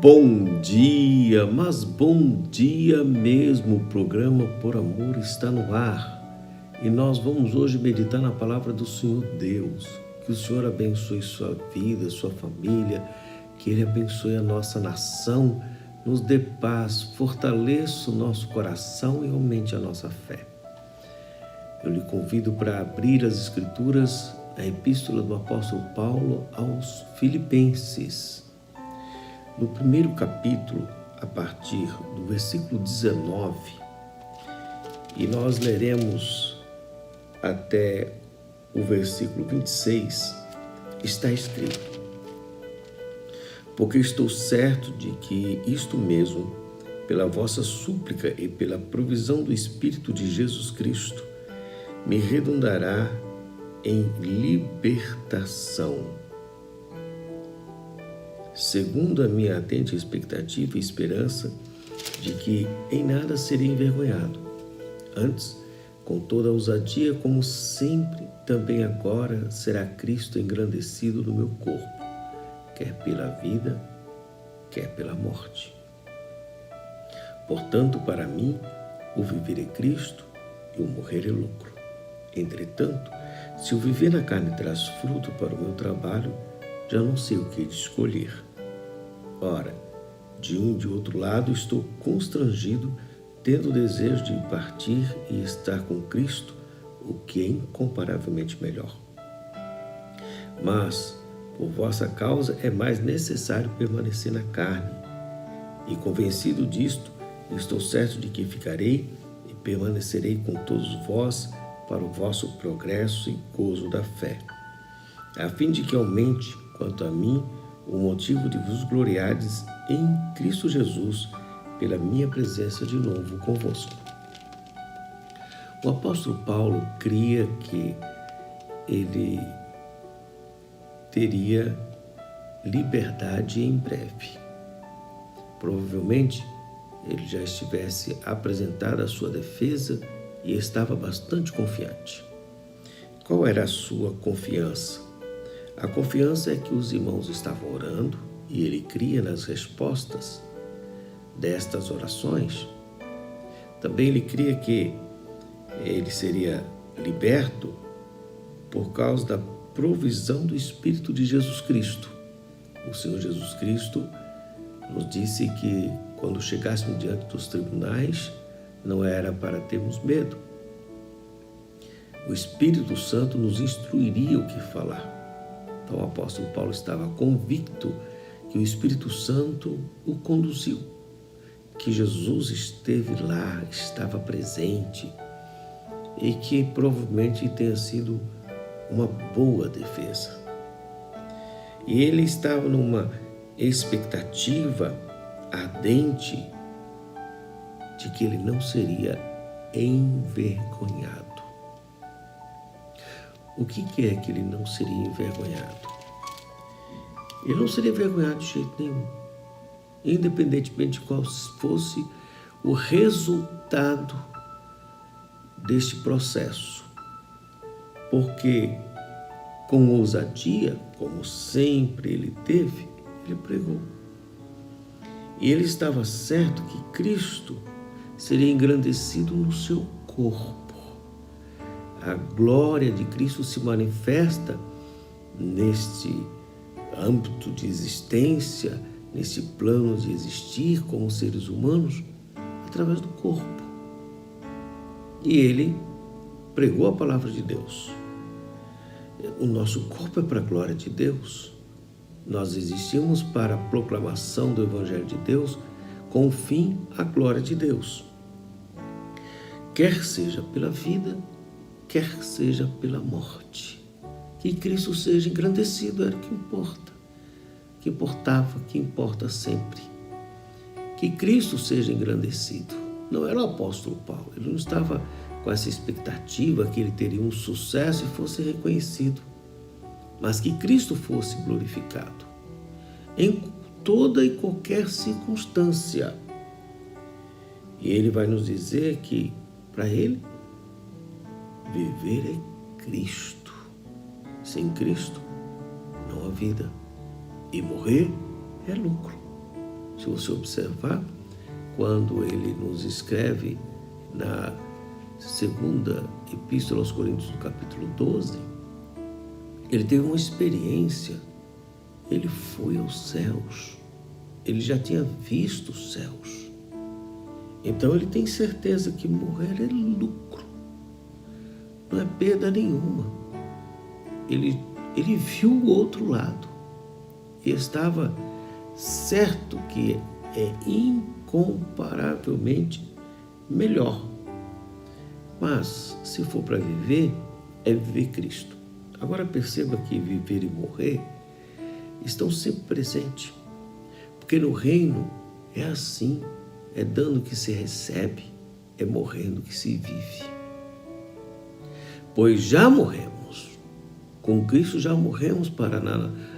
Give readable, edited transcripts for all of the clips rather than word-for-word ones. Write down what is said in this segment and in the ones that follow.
Bom dia, mas bom dia mesmo. O programa Por Amor está no ar e nós vamos hoje meditar na palavra do Senhor Deus. Que o Senhor abençoe sua vida, sua família, que Ele abençoe a nossa nação, nos dê paz, fortaleça o nosso coração e aumente a nossa fé. Eu lhe convido para abrir as Escrituras, a Epístola do Apóstolo Paulo aos Filipenses. No primeiro capítulo, a partir do versículo 19, e nós leremos até o versículo 26, está escrito: porque estou certo de que isto mesmo, pela vossa súplica e pela provisão do Espírito de Jesus Cristo, me redundará em libertação, segundo a minha ardente expectativa e esperança de que em nada serei envergonhado. Antes, com toda a ousadia, como sempre, também agora será Cristo engrandecido no meu corpo, quer pela vida, quer pela morte. Portanto, para mim, o viver é Cristo e o morrer é lucro. Entretanto, se o viver na carne traz fruto para o meu trabalho, já não sei o que escolher. Ora, de um e de outro lado estou constrangido, tendo o desejo de partir e estar com Cristo, o que é incomparavelmente melhor. Mas, por vossa causa, é mais necessário permanecer na carne. E convencido disto, estou certo de que ficarei e permanecerei com todos vós para o vosso progresso e gozo da fé, a fim de que aumente, quanto a mim, o motivo de vos gloriardes em Cristo Jesus, pela minha presença de novo convosco. O apóstolo Paulo cria que ele teria liberdade em breve. Provavelmente, ele já estivesse apresentado a sua defesa e estava bastante confiante. Qual era a sua confiança? A confiança é que os irmãos estavam orando e ele cria nas respostas destas orações. Também ele cria que ele seria liberto por causa da provisão do Espírito de Jesus Cristo. O Senhor Jesus Cristo nos disse que quando chegássemos diante dos tribunais, não era para termos medo. O Espírito Santo nos instruiria o que falar. Então o apóstolo Paulo estava convicto que o Espírito Santo o conduziu, que Jesus esteve lá, estava presente e que provavelmente tenha sido uma boa defesa. E ele estava numa expectativa ardente de que ele não seria envergonhado. O que é que ele não seria envergonhado? Ele não seria envergonhado de jeito nenhum, independentemente de qual fosse o resultado deste processo. Porque, com ousadia, como sempre ele teve, ele pregou. E ele estava certo que Cristo seria engrandecido no seu corpo. A glória de Cristo se manifesta neste âmbito de existência, nesse plano de existir como seres humanos, através do corpo. E ele pregou a palavra de Deus. O nosso corpo é para a glória de Deus. Nós existimos para a proclamação do Evangelho de Deus, com o fim à glória de Deus. Quer seja pela vida, quer seja pela morte. Que Cristo seja engrandecido era o que importa. Que importava, que importa sempre. Que Cristo seja engrandecido. Não era o apóstolo Paulo. Ele não estava com essa expectativa que ele teria um sucesso e fosse reconhecido. Mas que Cristo fosse glorificado. Em toda e qualquer circunstância. E ele vai nos dizer que, para ele, viver é Cristo. Sem Cristo, não há vida. E morrer é lucro. Se você observar, quando ele nos escreve na segunda epístola aos Coríntios, no capítulo 12, ele teve uma experiência. Ele foi aos céus. Ele já tinha visto os céus. Então ele tem certeza que morrer é lucro. Não é perda nenhuma. Ele viu o outro lado. E estava certo que é incomparavelmente melhor. Mas, se for para viver, é viver Cristo. Agora perceba que viver e morrer estão sempre presentes. Porque no reino é assim, é dando que se recebe, é morrendo que se vive. Pois já morremos. Com Cristo já morremos para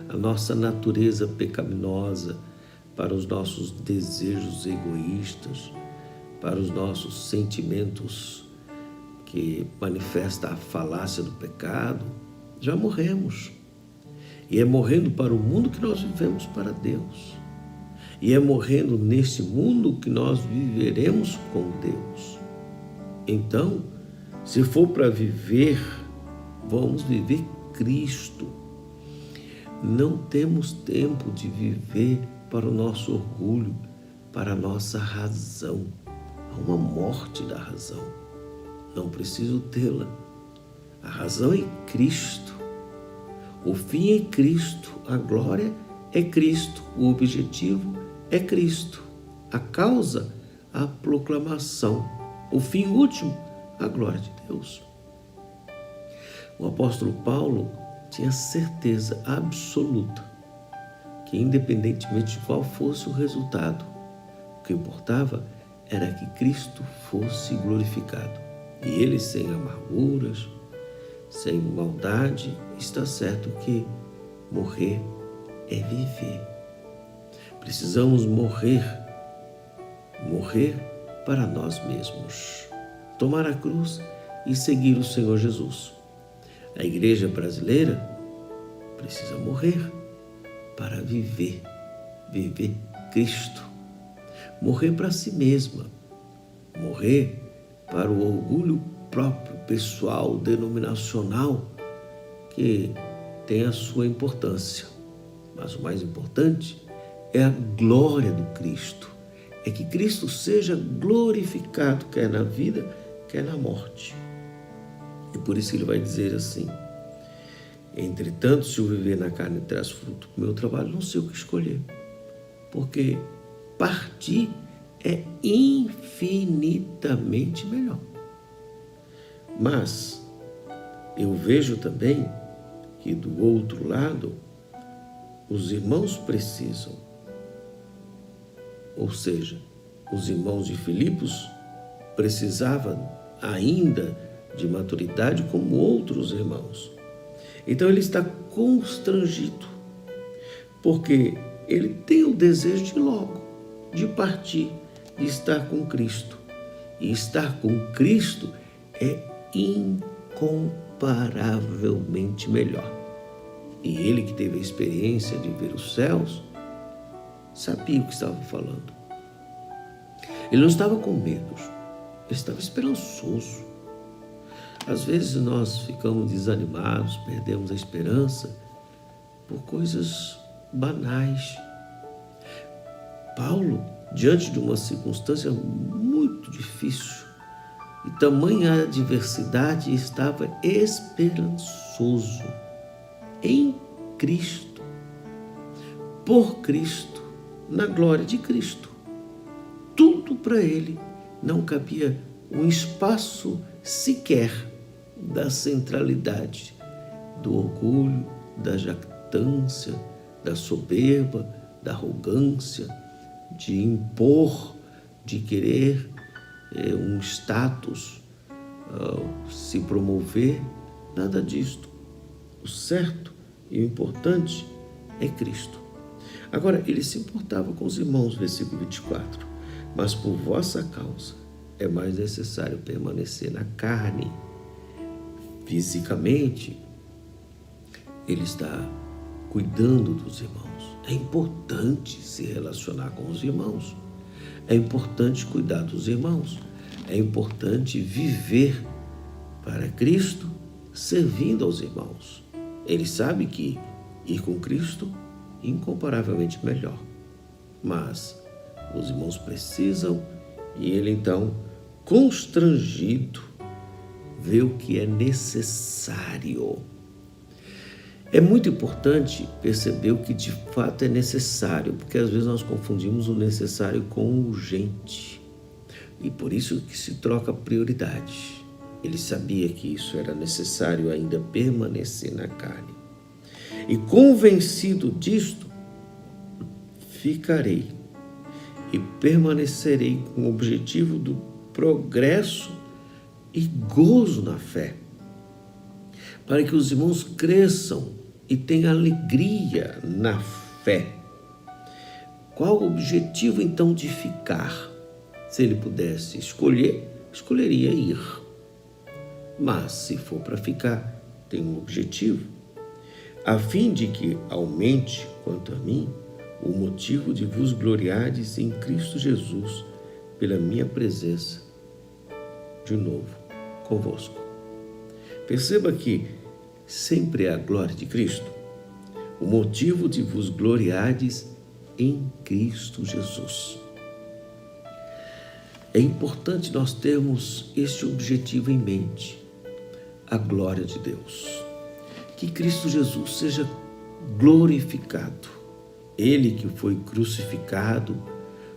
a nossa natureza pecaminosa, para os nossos desejos egoístas, para os nossos sentimentos que manifestam a falácia do pecado. Já morremos. E é morrendo para o mundo que nós vivemos para Deus. E é morrendo neste mundo que nós viveremos com Deus. Então, se for para viver, vamos viver Cristo. Não temos tempo de viver para o nosso orgulho, para a nossa razão. Há uma morte da razão. Não preciso tê-la. A razão é Cristo. O fim é Cristo. A glória é Cristo. O objetivo é Cristo. A causa, a proclamação. O fim último, a glória de Deus. O apóstolo Paulo tinha certeza absoluta que, independentemente de qual fosse o resultado, o que importava era que Cristo fosse glorificado. E ele, sem amarguras, sem maldade, está certo que morrer é viver. Precisamos morrer para nós mesmos, tomar a cruz e seguir o Senhor Jesus. A igreja brasileira precisa morrer para viver Cristo. Morrer para si mesma, morrer para o orgulho próprio, pessoal, denominacional, que tem a sua importância. Mas o mais importante é a glória do Cristo. É que Cristo seja glorificado, quer na vida, quer na morte. E por isso ele vai dizer assim: entretanto, se eu viver na carne traz fruto do meu trabalho, não sei o que escolher. Porque partir é infinitamente melhor. Mas eu vejo também que do outro lado, os irmãos precisam. Ou seja, os irmãos de Filipos precisavam ainda de maturidade como outros irmãos. Então ele está constrangido, porque ele tem o desejo de logo, de partir, de estar com Cristo. E estar com Cristo é incomparavelmente melhor. E ele, que teve a experiência de ver os céus, sabia o que estava falando. Ele não estava com medo, ele estava esperançoso. Às vezes nós ficamos desanimados, perdemos a esperança por coisas banais. Paulo, diante de uma circunstância muito difícil e tamanha adversidade, estava esperançoso em Cristo, por Cristo, na glória de Cristo. Tudo para ele, não cabia um espaço sequer da centralidade, do orgulho, da jactância, da soberba, da arrogância, de impor, de querer um status, se promover, nada disto. O certo e o importante é Cristo. Agora, ele se importava com os irmãos, versículo 24. Mas por vossa causa é mais necessário permanecer na carne. Fisicamente, ele está cuidando dos irmãos. É importante se relacionar com os irmãos. É importante cuidar dos irmãos. É importante viver para Cristo, servindo aos irmãos. Ele sabe que ir com Cristo é incomparavelmente melhor. Mas os irmãos precisam, e ele então, constrangido, vê o que é necessário. É muito importante perceber o que de fato é necessário, porque às vezes nós confundimos o necessário com o urgente. E por isso que se troca prioridade. Ele sabia que isso era necessário ainda permanecer na carne. E convencido disto, ficarei e permanecerei com o objetivo do progresso e gozo na fé, para que os irmãos cresçam e tenham alegria na fé. Qual o objetivo então de ficar? Se ele pudesse escolher, escolheria ir. Mas se for para ficar, tem um objetivo, a fim de que aumente, quanto a mim, o motivo de vos gloriardes em Cristo Jesus, pela minha presença, de novo, convosco. Perceba que sempre é a glória de Cristo, o motivo de vos gloriardes em Cristo Jesus. É importante nós termos este objetivo em mente, a glória de Deus. Que Cristo Jesus seja glorificado. Ele que foi crucificado,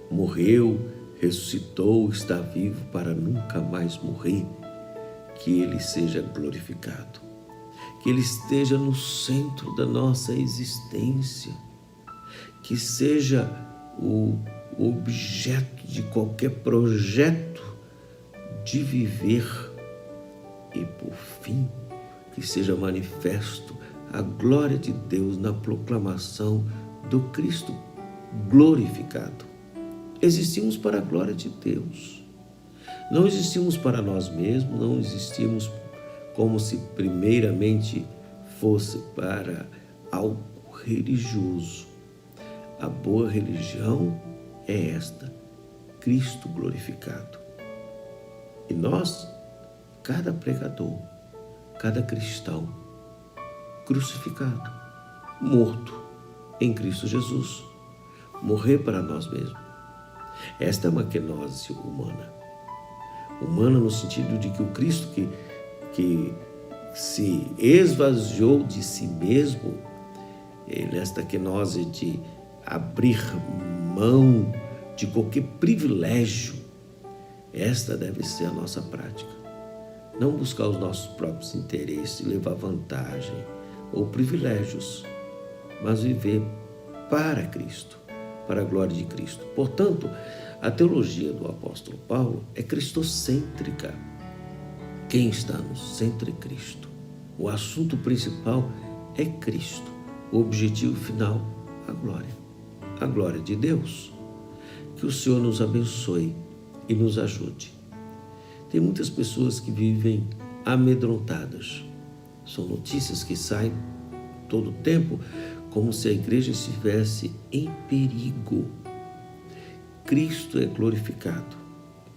morreu, ressuscitou, está vivo para nunca mais morrer. Que ele seja glorificado. Que ele esteja no centro da nossa existência. Que seja o objeto de qualquer projeto de viver. E por fim, que seja manifesto a glória de Deus na proclamação do Cristo glorificado. Existimos para a glória de Deus. Não existimos para nós mesmos, não existimos como se primeiramente fosse para algo religioso. A boa religião é esta, Cristo glorificado. E nós, cada pregador, cada cristão crucificado, morto em Cristo Jesus, morrer para nós mesmos. Esta é uma quenose humana. Humana no sentido de que o Cristo que se esvaziou de si mesmo, nesta quenose de abrir mão de qualquer privilégio, esta deve ser a nossa prática. Não buscar os nossos próprios interesses, levar vantagem ou privilégios, mas viver para Cristo, para a glória de Cristo. Portanto, a teologia do apóstolo Paulo é cristocêntrica. Quem está no centro é Cristo. O assunto principal é Cristo. O objetivo final, a glória de Deus. Que o Senhor nos abençoe e nos ajude. Tem muitas pessoas que vivem amedrontadas. São notícias que saem todo o tempo, como se a igreja estivesse em perigo. Cristo é glorificado.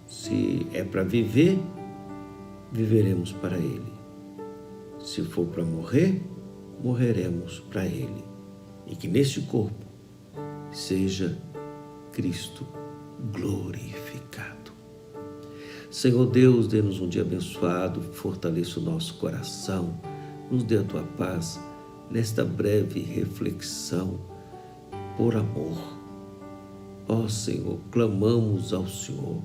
Se é para viver, viveremos para Ele. Se for para morrer, morreremos para Ele. E que neste corpo seja Cristo glorificado. Senhor Deus, dê-nos um dia abençoado, fortaleça o nosso coração, nos dê a Tua paz nesta breve reflexão por amor. Ó Senhor, clamamos ao Senhor,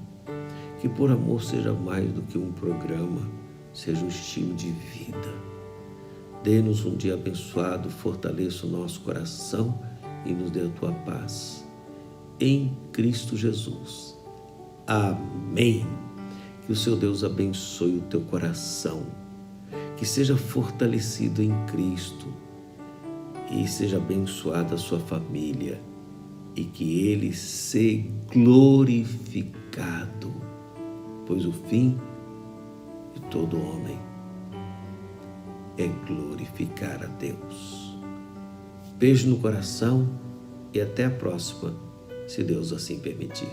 que por amor seja mais do que um programa, seja um estilo de vida. Dê-nos um dia abençoado, fortaleça o nosso coração e nos dê a Tua paz. Em Cristo Jesus. Amém. Que o Seu Deus abençoe o teu coração, que seja fortalecido em Cristo e seja abençoada a sua família, e que ele seja glorificado, pois o fim de todo homem é glorificar a Deus. Beijo no coração e até a próxima, se Deus assim permitir.